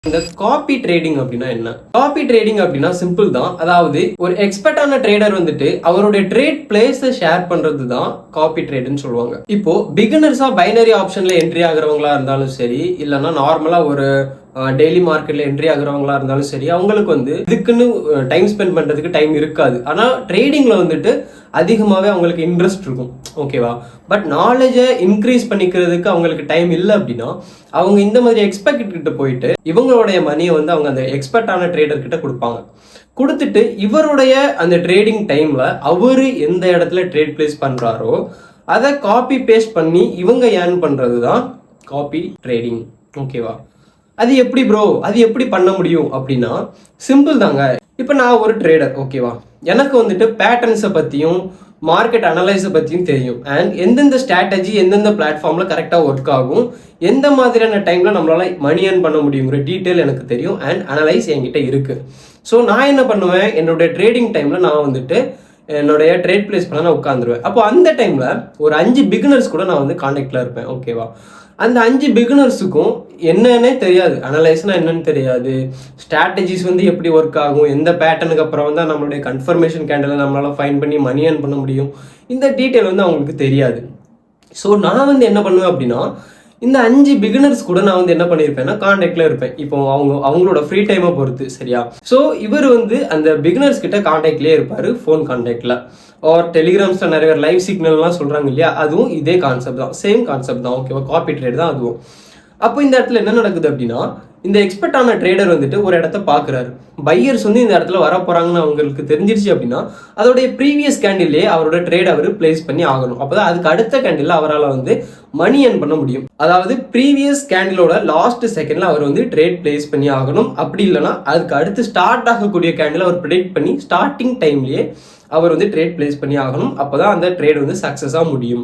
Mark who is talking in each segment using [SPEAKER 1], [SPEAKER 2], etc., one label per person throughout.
[SPEAKER 1] இந்த copy trading அப்படின்னா என்ன? காப்பி ட்ரேடிங் அப்படின்னா சிம்பிள் தான். அதாவது ஒரு எக்ஸ்பர்ட்டான ட்ரேடர் வந்துட்டு அவருடைய ட்ரேட் பிளேஸை ஷேர் பண்றது தான் காப்பி ட்ரேடுன்னு சொல்லுவாங்க. இப்போ பிகினர்ஸா பைனரி ஆப்ஷன்ல என்ட்ரி ஆகுறவங்களா இருந்தாலும் சரி, இல்லைன்னா நார்மலா ஒரு டெய்லி மார்க்கெட்ல என்ட்ரி ஆகுறவங்களா இருந்தாலும் சரி, அவங்களுக்கு வந்து இதுக்குன்னு டைம் ஸ்பெண்ட் பண்றதுக்கு டைம் இருக்காது. ஆனா ட்ரேடிங்ல வந்துட்டு அதிகமாகவே அவங்களுக்கு இன்ட்ரெஸ்ட் இருக்கும். ஓகேவா? பட் நாலேஜை இன்க்ரீஸ் பண்ணிக்கிறதுக்கு அவங்களுக்கு டைம் இல்லை அப்படின்னா அவங்க இந்த மாதிரி எக்ஸ்பர்ட் கிட்ட போயிட்டு இவங்களுடைய மணியை வந்து அவங்க அந்த எக்ஸ்பர்ட்டான ட்ரேடர் கிட்ட கொடுப்பாங்க. கொடுத்துட்டு இவருடைய அந்த ட்ரேடிங் டைம்ல அவரு எந்த இடத்துல ட்ரேட் பிளேஸ் பண்றாரோ அதை காப்பி பேஸ்ட் பண்ணி இவங்க ஏர்ன் பண்றது தான் காப்பி ட்ரேடிங். ஓகேவா? அது எப்படி ப்ரோ, அது எப்படி பண்ண முடியும் அப்படின்னா சிம்பிள் தாங்க. இப்போ நான் ஒரு ட்ரேடர், ஓகேவா? எனக்கு வந்துட்டு பேட்டர்ன்ஸை பற்றியும் மார்க்கெட் அனலைஸை பற்றியும் தெரியும். அண்ட் எந்தெந்த ஸ்ட்ராட்டஜி எந்தெந்த பிளாட்ஃபார்மில் கரெக்டாக ஒர்க் ஆகும், எந்த மாதிரியான டைமில் நம்மளால் மணி ஏர்ன் பண்ண முடியுங்கிற டீட்டெயில் எனக்கு தெரியும். அண்ட் அனலைஸ் என்கிட்ட இருக்குது. ஸோ நான் என்ன பண்ணுவேன், என்னுடைய ட்ரேடிங் டைமில் நான் வந்துட்டு என்னுடைய ட்ரேட் பிளேஸ் பண்ண நான் உட்காந்துருவேன். அப்போ அந்த டைமில் ஒரு 5 பிகினர்ஸ் கூட நான் வந்து கான்டாக்டில் இருப்பேன். ஓகேவா? அந்த 5 பிகினர்ஸுக்கும் என்னன்னே தெரியாது, அனலைஸ்னா என்னன்னு தெரியாது, ஸ்ட்ராட்டஜிஸ் வந்து எப்படி ஒர்க் ஆகும், எந்த பேட்டர்னுக்கு அப்புறம் தான் நம்மளுடைய கன்ஃபர்மேஷன் கேண்டலை நம்மளால ஃபைன் பண்ணி மணி ஏர்ன் பண்ண முடியும், இந்த டீட்டெயில் வந்து அவங்களுக்கு தெரியாது. ஸோ நான் வந்து என்ன பண்ணுவேன் அப்படின்னா இந்த 5 பிகினர்ஸ் கூட நான் வந்து என்ன பண்ணியிருப்பேன்னா கான்டாக்ட்ல இருப்பேன். இப்போ அவங்களோட ஃப்ரீ டைமை பொறுத்து, சரியா? ஸோ இவர் வந்து அந்த பிகினர்ஸ் கிட்ட கான்டாக்ட்லேயே இருப்பார், ஃபோன் கான்டாக்ட்ல ஆர் டெலிகிராம்ஸில் நிறைய பேர் லைவ் சிக்னல்லாம் சொல்கிறாங்க இல்லையா, அதுவும் இதே கான்செப்ட் தான், சேம் கான்செப்ட் தான். ஓகேவா? காப்பி ட்ரேட் தான் அதுவும். அப்போ இந்த இடத்துல என்ன நடக்குது அப்படின்னா இந்த எக்ஸ்பர்ட்டான ட்ரேடர் வந்துட்டு ஒரு இடத்த பார்க்குறாரு. பையர்ஸ் வந்து இந்த இடத்துல வர போகிறாங்கன்னு அவங்களுக்கு தெரிஞ்சிருச்சு அப்படின்னா அதோடைய ப்ரீவியஸ் கேண்டில்லே அவரோட ட்ரேட் அவர் பிளேஸ் பண்ணி ஆகணும். அப்போ தான் அதுக்கு அடுத்த கேண்டில் அவரால் வந்து மணி ஏர்ன் பண்ண முடியும். அதாவது ப்ரீவியஸ் கேண்டிலோட லாஸ்ட் செகண்டில் அவர் வந்து ட்ரேட் பிளேஸ் பண்ணி ஆகணும். அப்படி இல்லைன்னா அதுக்கு அடுத்து ஸ்டார்ட் ஆகக்கூடிய கேண்டில் அவர் ப்ரிடிக்ட் பண்ணி ஸ்டார்டிங் டைம்லேயே அவர் வந்து ட்ரேட் பிளேஸ் பண்ணி ஆகணும். அப்போ தான் அந்த ட்ரேட் வந்து சக்ஸஸாக முடியும்.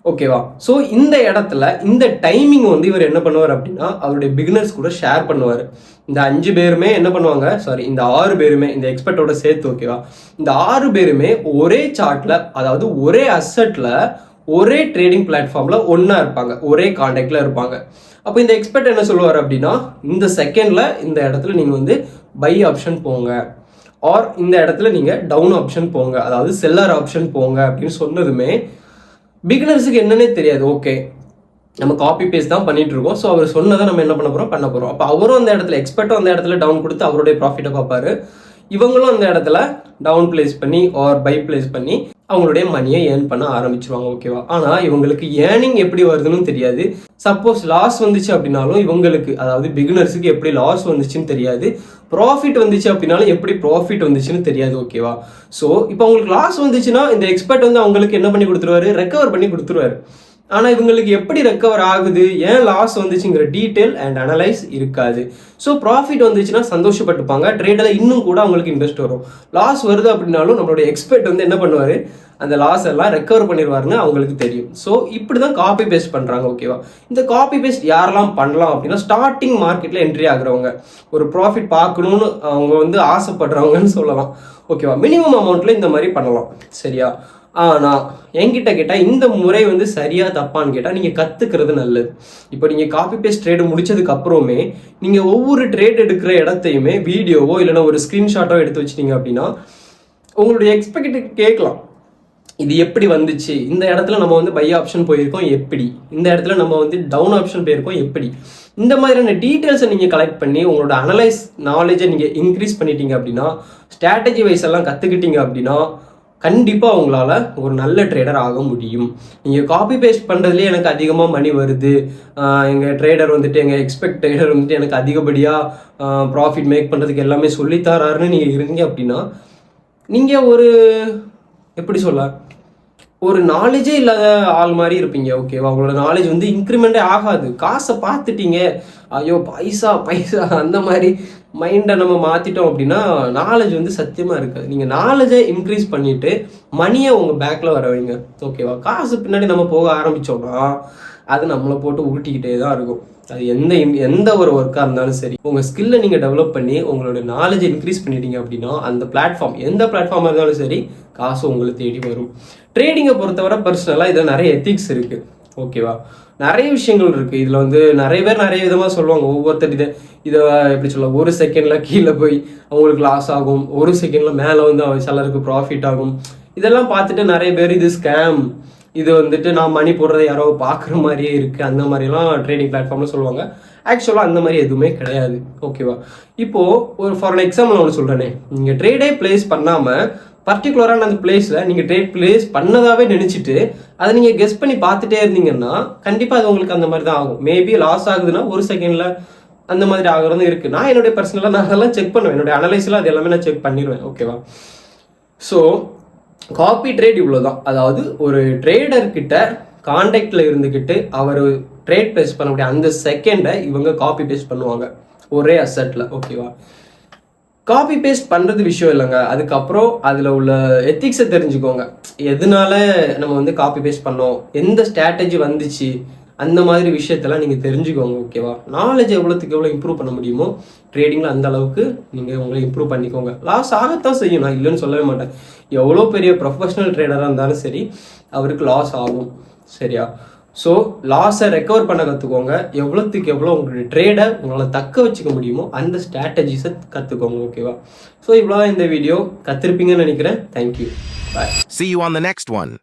[SPEAKER 1] ஓகேவா? ஸோ இந்த இடத்துல இந்த டைமிங் வந்து இவர் என்ன பண்ணுவார் அப்படின்னா அவருடைய பிகினர்ஸ் கூட ஷேர் பண்ணுவார். இந்த 5 பேருமே என்ன பண்ணுவாங்க, சாரி இந்த 6 பேருமே இந்த எக்ஸ்பர்ட்டோட சேர்த்து, ஓகேவா? இந்த 6 பேருமே ஒரே சார்ட்ல, அதாவது ஒரே அசெட்ல ஒரே ட்ரேடிங் பிளாட்ஃபார்ம்ல ஒன்னா இருப்பாங்க, ஒரே கான்டாக்ட்ல இருப்பாங்க. அப்போ இந்த எக்ஸ்பர்ட் என்ன சொல்லுவார் அப்படின்னா இந்த செகண்ட்ல இந்த இடத்துல நீங்க வந்து பை ஆப்ஷன் போங்க, ஆர் இந்த இடத்துல நீங்க டவுன் ஆப்ஷன் போங்க, அதாவது செல்லர் ஆப்ஷன் போங்க அப்படின்னு சொன்னதுமே பிகினர்ஸுக்கு என்னன்னே தெரியாது. ஓகே, நம்ம காப்பி பேஸ்ட் தான் பண்ணிட்டு இருக்கோம். ஸோ அவர் சொன்னதை நம்ம என்ன பண்ண போகிறோம். அப்போ அவரும் அந்த இடத்துல எக்ஸ்பர்ட்டும் அந்த இடத்துல டவுன் கொடுத்து அவருடைய ப்ராஃபிட்டை பார்ப்பாரு. இவங்களும் அந்த இடத்துல டவுன் பிளேஸ் பண்ணி ஆர் பை பிளேஸ் பண்ணி அவங்களுடைய மணியை ஏர்ன் பண்ண ஆரம்பிச்சிருவாங்க. ஓகேவா? ஆனால் இவங்களுக்கு ஏர்னிங் எப்படி வருதுன்னு தெரியாது. சப்போஸ் லாஸ் வந்துச்சு அப்படின்னாலும் இவங்களுக்கு, அதாவது பிகினர்ஸுக்கு எப்படி லாஸ் வந்துச்சுன்னு தெரியாது. ப்ராஃபிட் வந்துச்சு அப்படின்னாலும் எப்படி ப்ராஃபிட் வந்துச்சுன்னு தெரியாது. ஓகேவா? ஸோ இப்போ அவங்களுக்கு லாஸ் வந்துச்சுன்னா இந்த எக்ஸ்பர்ட் வந்து அவங்களுக்கு என்ன பண்ணி கொடுத்துருவாரு, ரெக்கவர் பண்ணி கொடுத்துருவாரு. ஆனால் இவங்களுக்கு எப்படி ரெக்கவர் ஆகுது, ஏன் லாஸ் வந்துச்சுங்கிற டீட்டெயில் அண்ட் அனலைஸ் இருக்காது. ஸோ ப்ராஃபிட் வந்துச்சுன்னா சந்தோஷப்பட்டுப்பாங்க, ட்ரேடில் இன்னும் கூட அவங்களுக்கு இன்ட்ரெஸ்ட் வரும். லாஸ் வருது அப்படின்னாலும் நம்மளுடைய எக்ஸ்பர்ட் வந்து என்ன பண்ணுவார், அந்த லாஸ் எல்லாம் ரெக்கவர் பண்ணிடுவாருன்னு அவங்களுக்கு தெரியும். ஸோ இப்படி தான் காப்பி பேஸ்ட் பண்ணுறாங்க. ஓகேவா? இந்த காப்பி பேஸ்ட் யாரெல்லாம் பண்ணலாம் அப்படின்னா ஸ்டார்டிங் மார்க்கெட்டில் என்ட்ரி ஆகுறவங்க, ஒரு ப்ராஃபிட் பார்க்கணுன்னு அவங்க வந்து ஆசைப்படுறவங்கன்னு சொல்லலாம். ஓகேவா? மினிமம் அமௌண்ட்டில் இந்த மாதிரி பண்ணலாம், சரியா? ஆனால் என்கிட்ட கேட்டால் இந்த முறை வந்து சரியா தப்பான்னு கேட்டால் நீங்கள் கற்றுக்கிறது நல்லது. இப்போ நீங்கள் காப்பி பேஸ்ட் ட்ரேடு முடிச்சதுக்கு அப்புறமே நீங்கள் ஒவ்வொரு ட்ரேட் எடுக்கிற இடத்தையுமே வீடியோவோ இல்லைன்னா ஒரு ஸ்க்ரீன்ஷாட்டோ எடுத்து வச்சிட்டீங்க அப்படின்னா உங்களுடைய எக்ஸ்பெக்ட் கேட்கலாம், இது எப்படி வந்துச்சு, இந்த இடத்துல நம்ம வந்து பை ஆப்ஷன் போயிருக்கோம் எப்படி, இந்த இடத்துல நம்ம வந்து டவுன் ஆப்ஷன் போயிருக்கோம் எப்படி, இந்த மாதிரியான டீட்டெயில்ஸை நீங்கள் கலெக்ட் பண்ணி உங்களோட அனலைஸ் நாலேஜை நீங்கள் இன்க்ரீஸ் பண்ணிட்டீங்க அப்படின்னா, ஸ்ட்ராட்டஜி வைஸ் எல்லாம் கற்றுக்கிட்டீங்க அப்படின்னா கண்டிப்பாக உங்களால் ஒரு நல்ல ட்ரேடர் ஆக முடியும். நீங்கள் காப்பி பேஸ்ட் பண்ணுறதுலேயே எனக்கு அதிகமாக மணி வருது, எங்கள் ட்ரேடர் வந்துட்டு, எங்கள் எக்ஸ்பெக்ட் ட்ரேடர் வந்துட்டு எனக்கு அதிகப்படியாக ப்ராஃபிட் மேக் பண்ணுறதுக்கு எல்லாமே சொல்லித்தராருன்னு நீங்கள் இருந்தீங்க அப்படின்னா நீங்கள் ஒரு எப்படி சொல்ல, ஒரு நாலேஜே இல்லாத ஆள் மாதிரி இருப்பீங்க. ஓகேவா? உங்களோட நாலேஜ் வந்து இன்க்ரிமெண்ட்டே ஆகாது. காசை பார்த்துட்டீங்க, ஐயோ பைசா பைசா அந்த மாதிரி மைண்டை நம்ம மாற்றிட்டோம் அப்படின்னா நாலேஜ் வந்து சத்தியமாக இருக்காது. நீங்கள் நாலேஜை இன்க்ரீஸ் பண்ணிவிட்டு மணியை உங்கள் பேக்கில் வர வைங்க. ஓகேவா? காசு பின்னாடி நம்ம போக ஆரம்பித்தோம்னா அது நம்மளை போட்டு உருட்டிக்கிட்டே தான் இருக்கும். அது எந்த ஒரு ஒர்க்காக இருந்தாலும் சரி, உங்கள் ஸ்கில்லை நீங்கள் டெவலப் பண்ணி உங்களோட நாலேஜை இன்க்ரீஸ் பண்ணிட்டீங்க அப்படின்னா அந்த பிளாட்ஃபார்ம், எந்த பிளாட்ஃபார்மாக இருந்தாலும் சரி, காசு உங்களை தேடி வரும். ட்ரேடிங்கை பொறுத்தவரை பர்சனலாக இதில் நிறைய எத்திக்ஸ் இருக்குது. ஓகேவா? நிறைய விஷயங்கள் இருக்குது இதில் வந்து. நிறைய பேர் நிறைய விதமாக சொல்லுவாங்க. ஒவ்வொருத்தர் இதை எப்படி சொல்ல, 1 செகண்டில் கீழே போய் அவங்களுக்கு லாஸ் ஆகும், 1 செகண்டில் மேலே வந்து சிலருக்கு ப்ராஃபிட் ஆகும். இதெல்லாம் பார்த்துட்டு நிறைய பேர் இது ஸ்கேம், இது வந்துட்டு நான் மணி போடுறதை யாரோ பார்க்குற மாதிரியே இருக்குது, அந்த மாதிரிலாம் ட்ரேடிங் பிளாட்ஃபார்மில் சொல்லுவாங்க. ஆக்சுவலாக அந்த மாதிரி எதுவுமே கிடையாது. ஓகேவா? இப்போது ஒரு ஃபார் எக்ஸாம்பிள் ஒன்று சொல்கிறேனே, நீங்கள் ட்ரேடே பிளேஸ் பண்ணாமல் பர்டிகுலரான அந்த பிளேஸில் நீங்கள் ட்ரேட் பிளேஸ் பண்ணதாகவே நினச்சிட்டு அதை நீங்கள் கெஸ் பண்ணி பார்த்துட்டே இருந்தீங்கன்னா கண்டிப்பாக அது உங்களுக்கு அந்த மாதிரி தான் ஆகும். மேபி லாஸ் ஆகுதுன்னா 1 செகண்டில் அந்த மாதிரி ஆகிறதும் இருக்குது. நான் என்னுடைய பர்சனலாக நான் அதெல்லாம் செக் பண்ணுவேன், என்னுடைய அனலைஸில் அது எல்லாமே நான் செக் பண்ணிடுவேன். ஓகேவா? ஸோ காப்பி ட்ரேட் இவ்வளோ தான். அதாவது ஒரு ட்ரேடர்கிட்ட கான்டாக்டில் இருந்துக்கிட்டு அவர் ட்ரேட் பிளேஸ் பண்ணக்கூடிய அந்த செகண்டை இவங்க காப்பி பேஸ்ட் பண்ணுவாங்க ஒரே அசெட்டில். ஓகேவா? காப்பி பேஸ்ட் பண்ணுறது விஷயம் இல்லைங்க, அதுக்கப்புறம் அதில் உள்ள எத்திக்ஸை தெரிஞ்சுக்கோங்க. எதனால நம்ம வந்து காப்பி பேஸ்ட் பண்ணோம், எந்த ஸ்ட்ராட்டஜி வந்துச்சு, அந்த மாதிரி விஷயத்தெல்லாம் நீங்கள் தெரிஞ்சுக்கோங்க. ஓகேவா? நாலேஜ் எவ்வளோத்துக்கு எவ்வளோ இம்ப்ரூவ் பண்ண முடியுமோ ட்ரேடிங்கில் அந்த அளவுக்கு நீங்கள் உங்களை இம்ப்ரூவ் பண்ணிக்கோங்க. லாஸ் ஆகத்தான் செய்யும், நான் இல்லைன்னு சொல்லவே மாட்டேன். எவ்வளோ பெரிய ப்ரொஃபஷனல் ட்ரேடராக இருந்தாலும் சரி அவருக்கு லாஸ் ஆகும். சரியா? ஸோ லாஸை ரெக்கவர் பண்ண கற்றுக்கோங்க. எவ்வளோத்துக்கு எவ்வளோ உங்களுடைய ட்ரேடை உங்களால் தக்க வச்சுக்க முடியுமோ அந்த ஸ்ட்ராட்டஜிஸை கற்றுக்கோங்க. ஓகேவா? ஸோ இவ்வளோ இந்த வீடியோ கற்றுருப்பீங்கன்னு நினைக்கிறேன். Thank you. Bye.
[SPEAKER 2] See you on the next one.